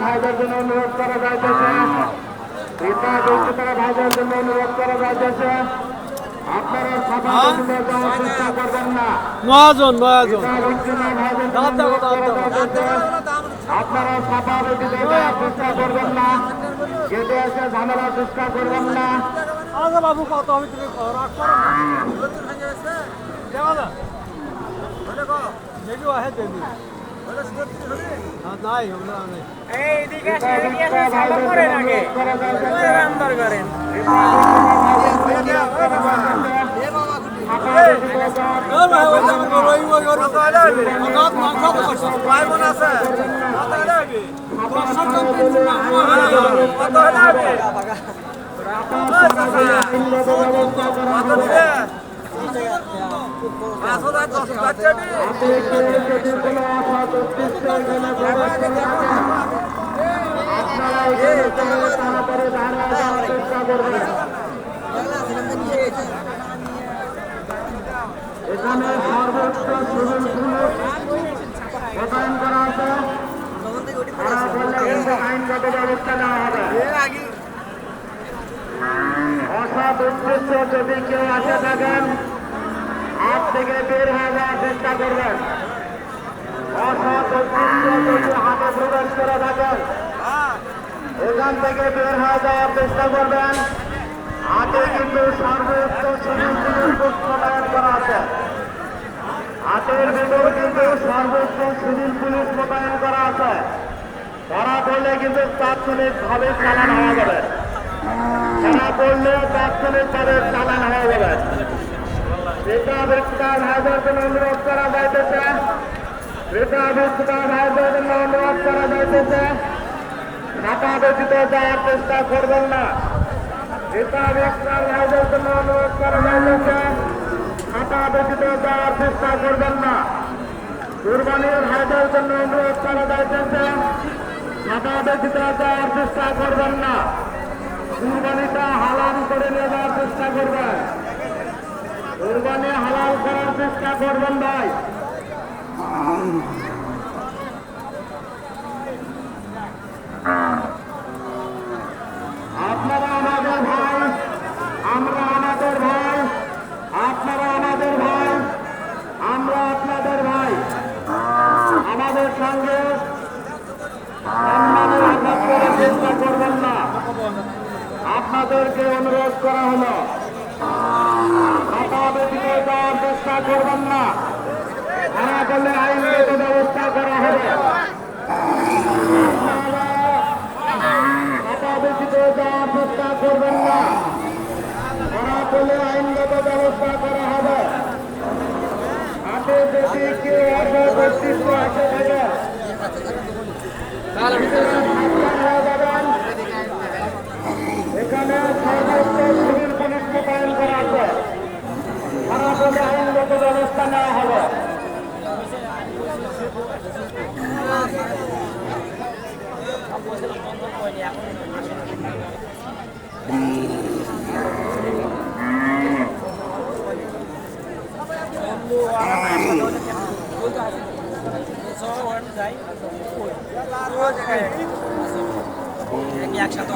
ভাইদের জন্য অনুরোধ করা যাইতেছে, ভাইদের জন্য অনুরোধ করা যাইতেছে, আপনারা চেষ্টা করবেন না। আপনারা ছাপা বেশিতে যাওয়ার চেষ্টা করবেন না, কেটে এসে ঝামেলা চেষ্টা করবেন না। বাবু কত আমি তুমি এখানে সর্বোচ্চ সিভিল মোতায়েন করা আছে, আইনগত ব্যবস্থা নেওয়া হবে। অসৎ উদ্দেশ্য যদি কেউ আসে থাকেন, হাত থেকে বের হয়ে যাওয়ার চেষ্টা করবেন। অসৎ উদ্দেশ্য যদি হাতে প্রবেশ করে থাকেন, এখান থেকে বের হয়ে যাওয়ার চেষ্টা করবেন। হাতে কিন্তু সর্বোচ্চ সিভিল পুলিশ মোতায়েন করা আছে, হাতের ভিতর কিন্তু সর্বোচ্চ সিভিল পুলিশ মোতায়েন করা আছে। ধরা পড়লে কিন্তু তাৎক্ষণিকভাবে চালান হয়ে যাবে, ধরা পড়লে তাৎক্ষণিকভাবে চালান হয়ে যাবে। ক্রেতা বিক্রেতা ভাইদের জন্য অনুরোধ করা যাইতেছে, ক্রেতা বিক্রেতা ভাইদের জন্য অনুরোধ করা যাইতেছে, টাকা ব্যতীত যাওয়ার চেষ্টা করবেন না। ক্রেতা বিক্রেতা ভাইদের জন্য অনুরোধ করা যাইতেছে, টাকা ব্যতীত যাওয়ার চেষ্টা করবেন না। কুরবানির ভাইদের জন্য অনুরোধ করা যাইতেছে, টাকা ব্যতীত যাওয়ার চেষ্টা করবেন না। কুরবানিটা হালাল করে নিয়ে যাওয়ার চেষ্টা করবেন, কুরবানি হালাল করার চেষ্টা করবেন ভাই। আপনারা আমাদের ভাই, আমরা আমাদের ভাই, আপনারা আমাদের ভাই, আমরা আপনাদের ভাই। আমাদের সঙ্গে সম্মানের আঘাত করার চেষ্টা করবেন না, আপনাদেরকে অনুরোধ করা হলো। ব্যতীত যাওয়ার চেষ্টা করবেন না, ধরা করলে আইনগত ব্যবস্থা করা হবে। ব্যতীত যাওয়ার চেষ্টা করবেন না, ধরা করলে আইনগত ব্যবস্থা করা হবে। হাতে যদি কেউ অসৎ আসে থাকে এখানে সর্বোচ্চ সিভিল পুলিশ মোতায়েন করা আছে, ধরা করলে আইনগত ব্যবস্থা নেওয়া হবে। একসাথে